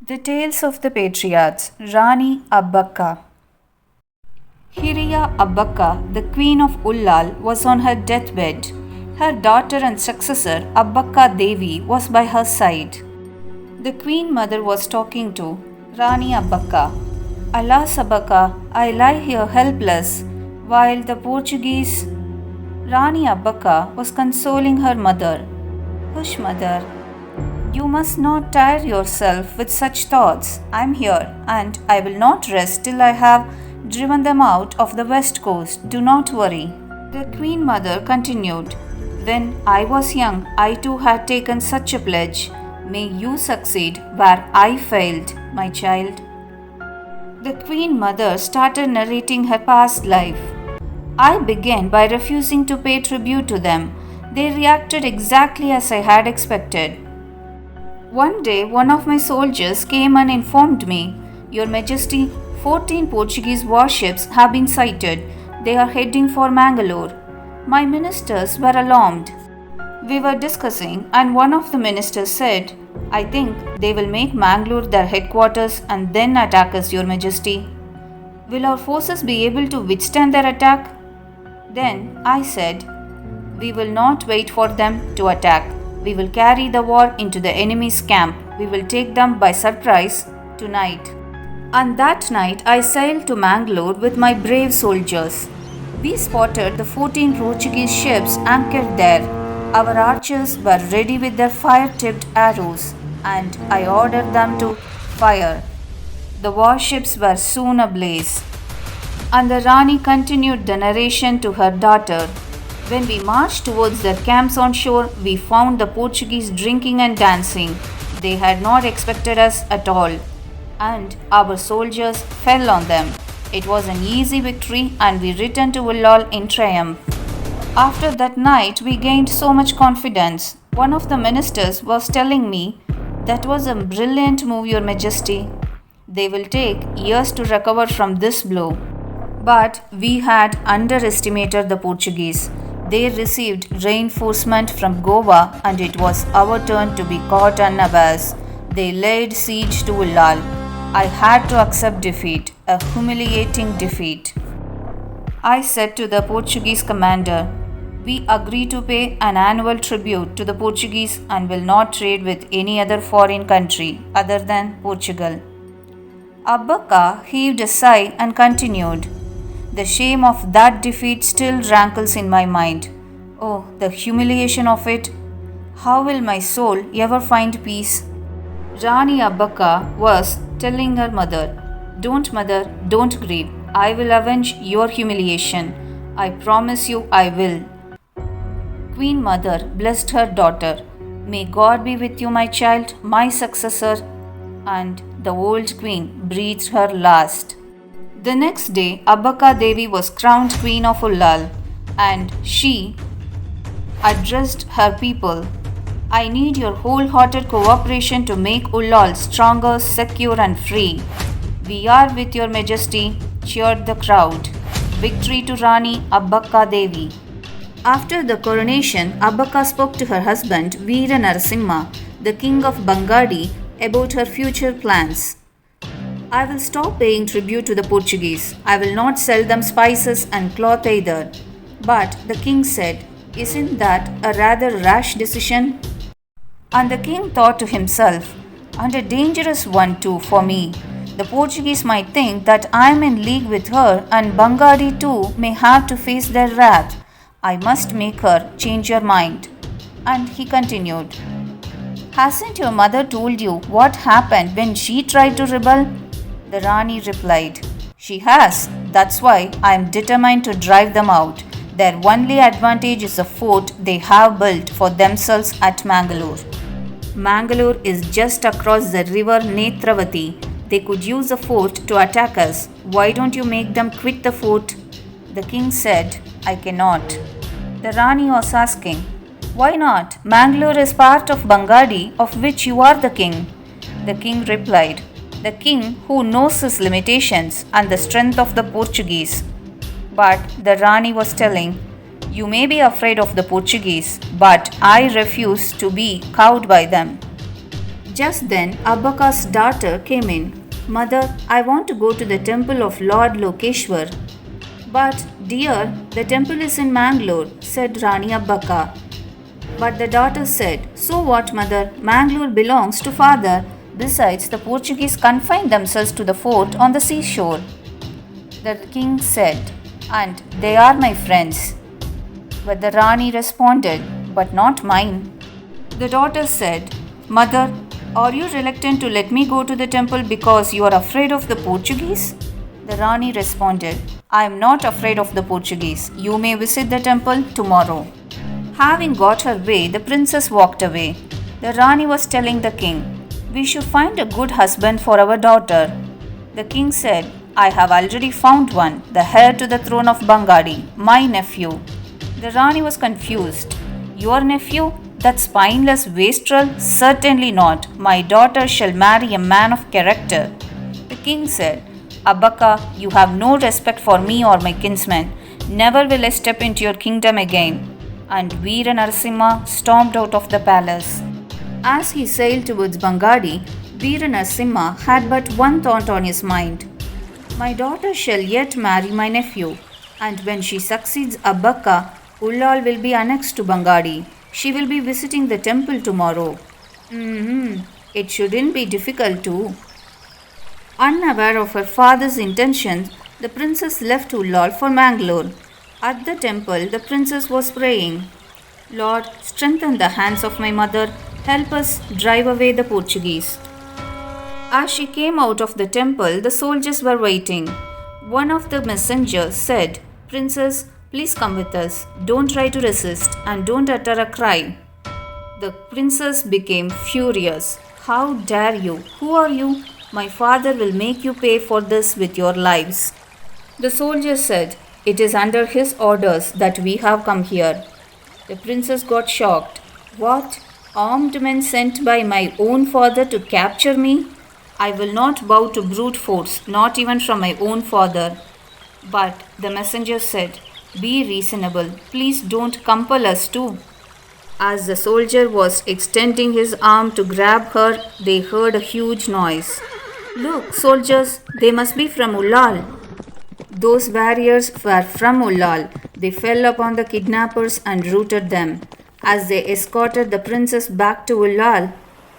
The Tales of the Patriarchs, Rani Abbakka. Rani Abbakka, the Queen of Ullal, was on her deathbed. Her daughter and successor, Abbakka Devi, was by her side. The Queen Mother was talking to Rani Abbakka. Alas, Abbakka, I lie here helpless, while the Portuguese Rani Abbakka was consoling her mother. Hush, mother. You must not tire yourself with such thoughts. I am here, and I will not rest till I have driven them out of the west coast. Do not worry. The Queen Mother continued, When I was young, I too had taken such a pledge. May you succeed where I failed, my child. The Queen Mother started narrating her past life. I began by refusing to pay tribute to them. They reacted exactly as I had expected. One day, one of my soldiers came and informed me, Your Majesty, 14 Portuguese warships have been sighted. They are heading for Mangalore. My ministers were alarmed. We were discussing, and one of the ministers said, I think they will make Mangalore their headquarters and then attack us, Your Majesty. Will our forces be able to withstand their attack? Then I said, We will not wait for them to attack. We will carry the war into the enemy's camp. We will take them by surprise tonight. And that night I sailed to Mangalore with my brave soldiers. We spotted the 14 Portuguese ships anchored there. Our archers were ready with their fire-tipped arrows, and I ordered them to fire. The warships were soon ablaze. And the Rani continued the narration to her daughter. When we marched towards their camps on shore, we found the Portuguese drinking and dancing. They had not expected us at all, and our soldiers fell on them. It was an easy victory, and we returned to Ullal in triumph. After that night, we gained so much confidence. One of the ministers was telling me, That was a brilliant move, Your Majesty. They will take years to recover from this blow. But we had underestimated the Portuguese. They received reinforcement from Goa, and it was our turn to be caught unawares. They laid siege to Ullal. I had to accept defeat, a humiliating defeat. I said to the Portuguese commander, We agree to pay an annual tribute to the Portuguese and will not trade with any other foreign country other than Portugal. Abbakka heaved a sigh and continued, The shame of that defeat still rankles in my mind. Oh, the humiliation of it! How will my soul ever find peace? Rani Abbakka was telling her mother, Mother, don't grieve. I will avenge your humiliation. I promise you I will. Queen Mother blessed her daughter. May God be with you, my child, my successor. And the old queen breathed her last. The next day, Abbakka Devi was crowned Queen of Ullal, and she addressed her people. I need your wholehearted cooperation to make Ullal stronger, secure, and free. We are with your Majesty, cheered the crowd. Victory to Rani Abbakka Devi. After the coronation, Abbakka spoke to her husband, Veera Narasimha, the king of Bangadi, about her future plans. I will stop paying tribute to the Portuguese. I will not sell them spices and cloth either. But the king said, Isn't that a rather rash decision? And the king thought to himself, And a dangerous one too for me. The Portuguese might think that I am in league with her, and Bangadi too may have to face their wrath. I must make her change her mind. And he continued, Hasn't your mother told you what happened when she tried to rebel? The Rani replied, She has. That's why I am determined to drive them out. Their only advantage is the fort they have built for themselves at Mangalore. Mangalore is just across the river Netravati. They could use the fort to attack us. Why don't you make them quit the fort? The king said, I cannot. The Rani was asking, Why not? Mangalore is part of Bangadi, of which you are the king. The king replied, The king who knows his limitations and the strength of the Portuguese. But the Rani was telling, You may be afraid of the Portuguese, but I refuse to be cowed by them. Just then, Abbakka's daughter came in. Mother, I want to go to the temple of Lord Lokeshwar. But, dear, the temple is in Mangalore, said Rani Abbakka. But the daughter said, So what, mother? Mangalore belongs to father. Besides, the Portuguese confined themselves to the fort on the seashore. The king said, And they are my friends. But the Rani responded, But not mine. The daughter said, Mother, are you reluctant to let me go to the temple because you are afraid of the Portuguese? The Rani responded, I am not afraid of the Portuguese. You may visit the temple tomorrow. Having got her way, the princess walked away. The Rani was telling the king, We should find a good husband for our daughter. The king said, I have already found one, the heir to the throne of Bangadi, my nephew. The Rani was confused. Your nephew? That spineless wastrel? Certainly not. My daughter shall marry a man of character. The king said, Abbakka, you have no respect for me or my kinsmen. Never will I step into your kingdom again. And Veera Narasimha stormed out of the palace. As he sailed towards Bangadi, Veera Narasimha had but one thought on his mind. My daughter shall yet marry my nephew, and when she succeeds Abbakka, Ullal will be annexed to Bangadi. She will be visiting the temple tomorrow. It shouldn't be difficult too. Unaware of her father's intentions, the princess left Ullal for Mangalore. At the temple, the princess was praying, Lord, strengthen the hands of my mother, help us drive away the Portuguese. As she came out of the temple, the soldiers were waiting. One of the messengers said, Princess, please come with us. Don't try to resist and don't utter a cry. The princess became furious. How dare you? Who are you? My father will make you pay for this with your lives. The soldier said, It is under his orders that we have come here. The princess got shocked. What? Armed men sent by my own father to capture me? I will not bow to brute force, not even from my own father. But the messenger said, Be reasonable. Please don't compel us to. As the soldier was extending his arm to grab her, they heard a huge noise. Look, soldiers, they must be from Ullal. Those warriors were from Ullal. They fell upon the kidnappers and routed them. As they escorted the princess back to Ullal,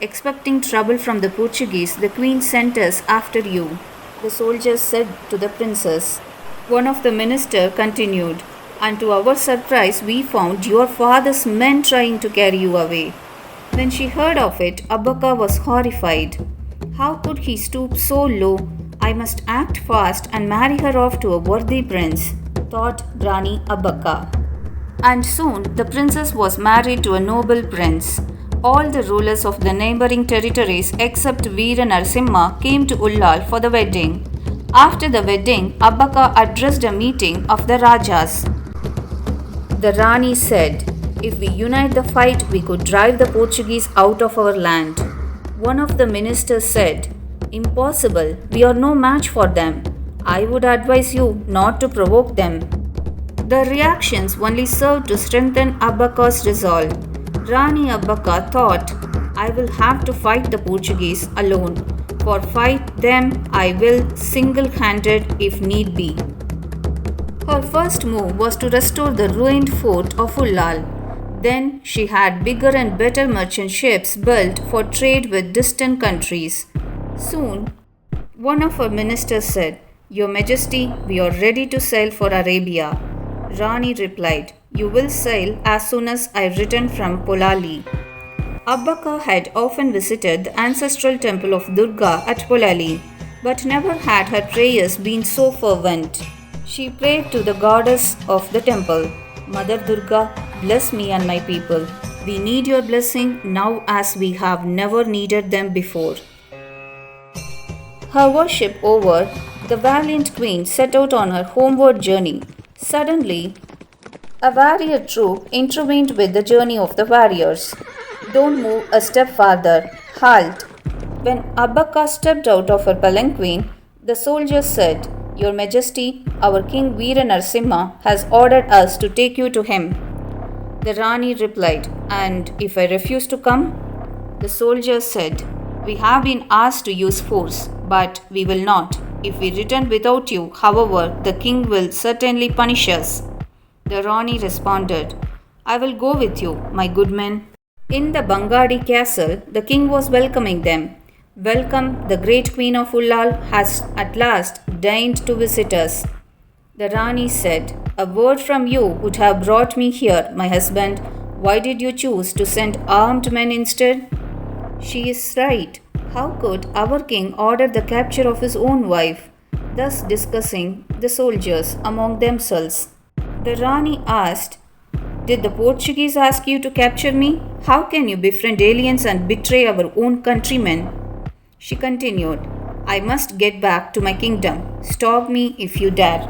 expecting trouble from the Portuguese, the queen sent us after you. The soldiers said to the princess. One of the ministers continued, And to our surprise, we found your father's men trying to carry you away. When she heard of it, Abbakka was horrified. How could he stoop so low? I must act fast and marry her off to a worthy prince, thought Rani Abbakka. And soon the princess was married to a noble prince. All the rulers of the neighboring territories except Veera Narasimha came to Ullal for the wedding. After the wedding, Abbakka addressed a meeting of the Rajas. The Rani said, If we unite the fight, we could drive the Portuguese out of our land. One of the ministers said, Impossible, we are no match for them. I would advise you not to provoke them. The reactions only served to strengthen Abbakka's resolve. Rani Abbakka thought, I will have to fight the Portuguese alone. For fight them, I will single-handed if need be. Her first move was to restore the ruined fort of Ullal. Then she had bigger and better merchant ships built for trade with distant countries. Soon, one of her ministers said, Your Majesty, we are ready to sail for Arabia. Rani replied, You will sail as soon as I return from Polali. Abbakka had often visited the ancestral temple of Durga at Polali, but never had her prayers been so fervent. She prayed to the goddess of the temple, Mother Durga, bless me and my people. We need your blessing now as we have never needed them before. Her worship over, the valiant queen set out on her homeward journey. Suddenly, a warrior troop intervened with the journey of the warriors. Don't move a step farther. Halt. When Abbakka stepped out of her palanquin, the soldiers said, Your Majesty, our King Veera Narasimha has ordered us to take you to him. The Rani replied, And if I refuse to come? The soldiers said, We have been asked to use force, but we will not. If we return without you, however, the king will certainly punish us. The Rani responded, I will go with you, my good men. In the Bangadi castle, the king was welcoming them. Welcome, the great queen of Ullal has at last deigned to visit us. The Rani said, A word from you would have brought me here, my husband. Why did you choose to send armed men instead? She is right. How could our king order the capture of his own wife? Thus discussing the soldiers among themselves. The Rani asked, Did the Portuguese ask you to capture me? How can you befriend aliens and betray our own countrymen? She continued, I must get back to my kingdom. Stop me if you dare.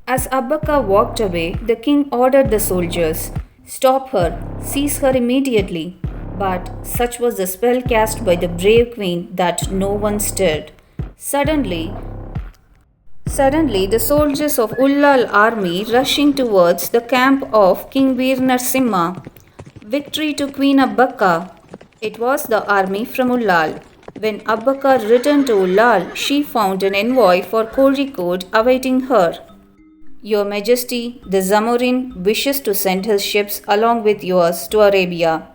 As Abbakka walked away, the king ordered the soldiers, Stop her, seize her immediately. But such was the spell cast by the brave queen that no one stirred. Suddenly, the soldiers of Ullal army rushing towards the camp of King Veer Narasimha. Victory to Queen Abbakka. It was the army from Ullal. When Abbakka returned to Ullal, she found an envoy for Kozhikode awaiting her. Your Majesty, the Zamorin wishes to send his ships along with yours to Arabia.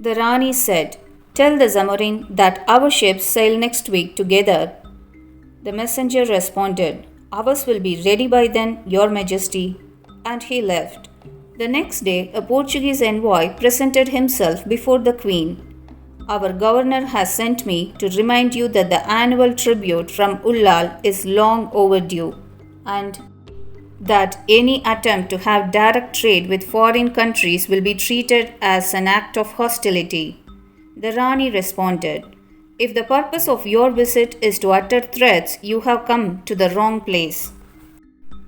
The Rani said, Tell the Zamorin that our ships sail next week together. The messenger responded, Ours will be ready by then, Your Majesty. And he left. The next day, a Portuguese envoy presented himself before the queen. Our governor has sent me to remind you that the annual tribute from Ullal is long overdue, and that any attempt to have direct trade with foreign countries will be treated as an act of hostility. The Rani responded, If the purpose of your visit is to utter threats, you have come to the wrong place.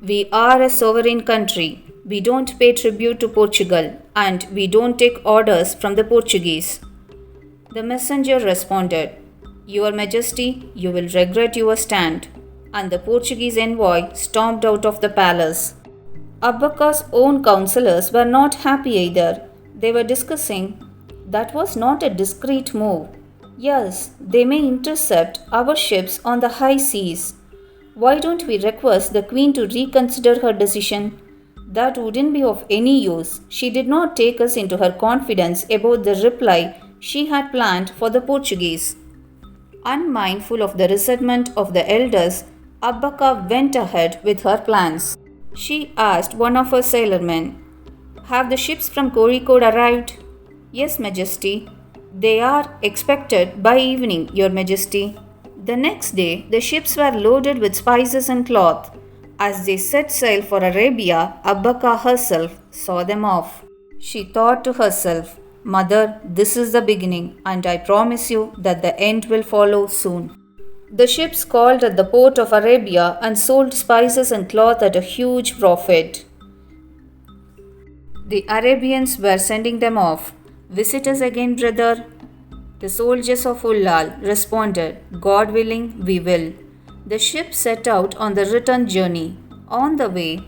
We are a sovereign country. We don't pay tribute to Portugal, and we don't take orders from the Portuguese. The messenger responded, Your Majesty, you will regret your stand. And the Portuguese envoy stormed out of the palace. Abbakka's own counselors were not happy either. They were discussing, That was not a discreet move. Yes, they may intercept our ships on the high seas. Why don't we request the queen to reconsider her decision? That wouldn't be of any use. She did not take us into her confidence about the reply she had planned for the Portuguese. Unmindful of the resentment of the elders, Abbakka went ahead with her plans. She asked one of her sailormen, Have the ships from Kozhikode arrived? Yes, Majesty. They are expected by evening, Your Majesty. The next day, the ships were loaded with spices and cloth. As they set sail for Arabia, Abbakka herself saw them off. She thought to herself, Mother, this is the beginning, and I promise you that the end will follow soon. The ships called at the port of Arabia and sold spices and cloth at a huge profit. The Arabians were sending them off. Visit us again, brother. The soldiers of Ullal responded, God willing, we will. The ship set out on the return journey. On the way,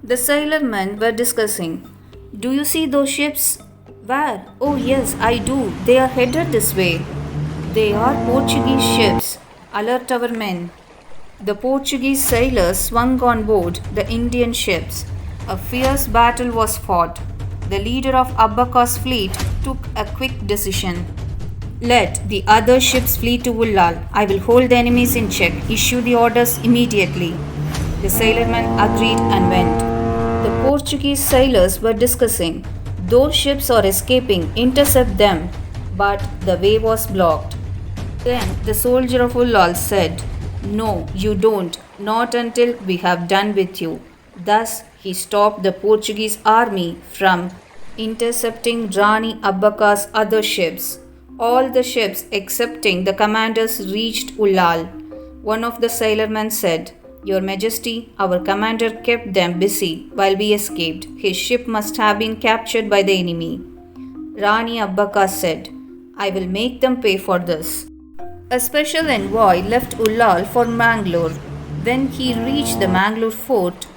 the sailormen were discussing, Do you see those ships? Where? Oh yes, I do. They are headed this way. They are Portuguese ships. Alert our men. The Portuguese sailors swung on board the Indian ships. A fierce battle was fought. The leader of Abbakka's fleet took a quick decision. Let the other ships flee to Ullal. I will hold the enemies in check. Issue the orders immediately. The sailormen agreed and went. The Portuguese sailors were discussing. Those ships are escaping. Intercept them. But the way was blocked. Then the soldier of Ullal said, No, you don't. Not until we have done with you. Thus he stopped the Portuguese army from intercepting Rani Abbakka's other ships. All the ships excepting the commanders reached Ullal. One of the sailormen said, Your Majesty, our commander kept them busy while we escaped. His ship must have been captured by the enemy. Rani Abbakka said, I will make them pay for this. A special envoy left Ullal for Mangalore. When he reached the Mangalore fort,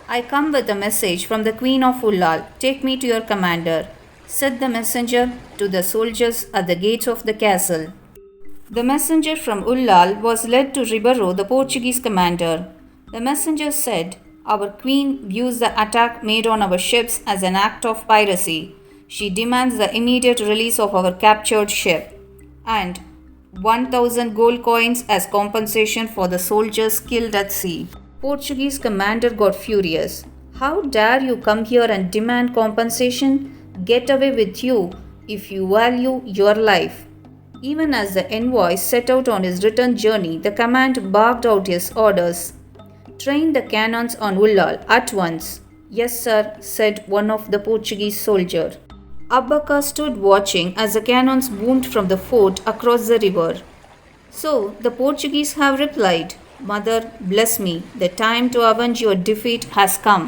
I come with a message from the Queen of Ullal. Take me to your commander. said the messenger to the soldiers at the gates of the castle. The messenger from Ullal was led to Ribeiro, the Portuguese commander. The messenger said, "Our queen views the attack made on our ships as an act of piracy. She demands the immediate release of our captured ship and 1,000 gold coins as compensation for the soldiers killed at sea." Portuguese commander got furious. "How dare you come here and demand compensation? Get away with you if you value your life." Even as the envoy set out on his return journey, the command barked out his orders. "Train the cannons on Ullal at once." "Yes, sir," said one of the Portuguese soldiers. Abbakka stood watching as the cannons boomed from the fort across the river. So the Portuguese have replied, "Mother, bless me, the time to avenge your defeat has come."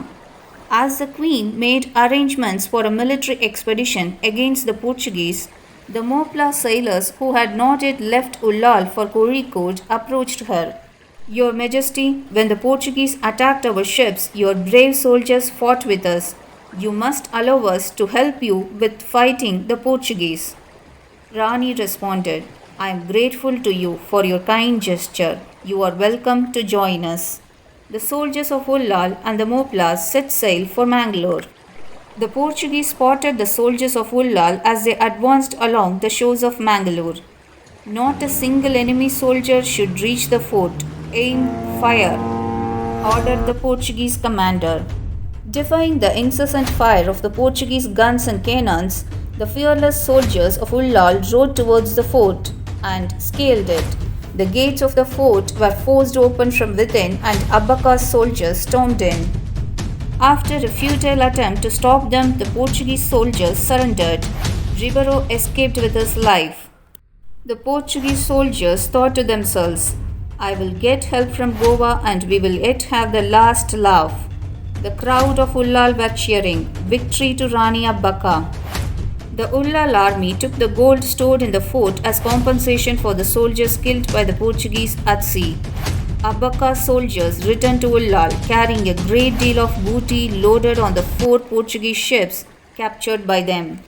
As the queen made arrangements for a military expedition against the Portuguese, the Mopla sailors who had not yet left Ullal for Kozhikode approached her. "Your Majesty, when the Portuguese attacked our ships, your brave soldiers fought with us. You must allow us to help you with fighting the Portuguese." Rani responded, "I am grateful to you for your kind gesture. You are welcome to join us." The soldiers of Ullal and the Moplas set sail for Mangalore. The Portuguese spotted the soldiers of Ullal as they advanced along the shores of Mangalore. "Not a single enemy soldier should reach the fort. Aim, fire," ordered the Portuguese commander. Defying the incessant fire of the Portuguese guns and cannons, the fearless soldiers of Ullal rode towards the fort and scaled it. The gates of the fort were forced open from within and Abbakka's soldiers stormed in. After a futile attempt to stop them, the Portuguese soldiers surrendered. Ribeiro escaped with his life. The Portuguese soldiers thought to themselves, "I will get help from Goa and we will yet have the last laugh." The crowd of Ullal were cheering, "Victory to Rani Abbakka." The Ullal army took the gold stored in the fort as compensation for the soldiers killed by the Portuguese at sea. Abbakka's soldiers returned to Ullal carrying a great deal of booty loaded on the 4 Portuguese ships captured by them.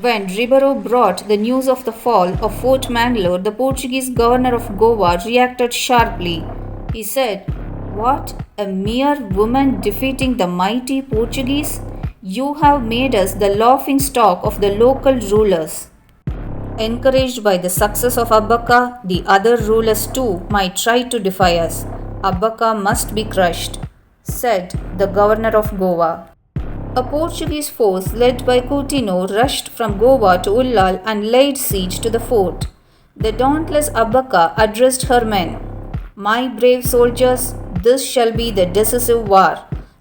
When Ribeiro brought the news of the fall of Fort Mangalore, the Portuguese governor of Goa reacted sharply. He said, "What? A mere woman defeating the mighty Portuguese? You have made us the laughing stock of the local rulers." Encouraged by the success of Abbakka, the other rulers too might try to defy us. "Abbakka must be crushed," said the governor of Goa. A Portuguese force led by Coutinho rushed from Goa to Ullal and laid siege to the fort. The dauntless Abbakka addressed her men, "My brave soldiers, this shall be the decisive war.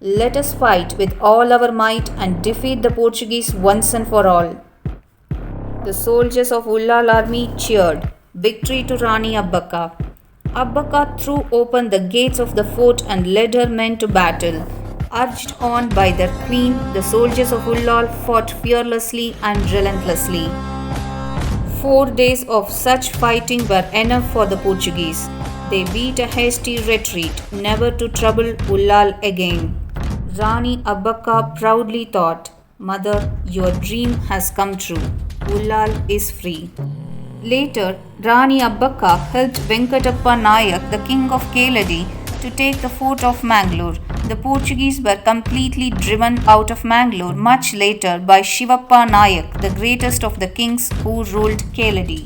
Let us fight with all our might and defeat the Portuguese once and for all." The soldiers of Ullal army cheered, "Victory to Rani Abbakka." Abbakka threw open the gates of the fort and led her men to battle. Urged on by their queen, the soldiers of Ullal fought fearlessly and relentlessly. 4 days of such fighting were enough for the Portuguese. They beat a hasty retreat, never to trouble Ullal again. Rani Abbakka proudly thought, "Mother, your dream has come true. Ullal is free." Later, Rani Abbakka helped Venkatappa Nayak, the king of Keladi, to take the fort of Mangalore. The Portuguese were completely driven out of Mangalore much later by Shivappa Nayak, the greatest of the kings who ruled Keladi.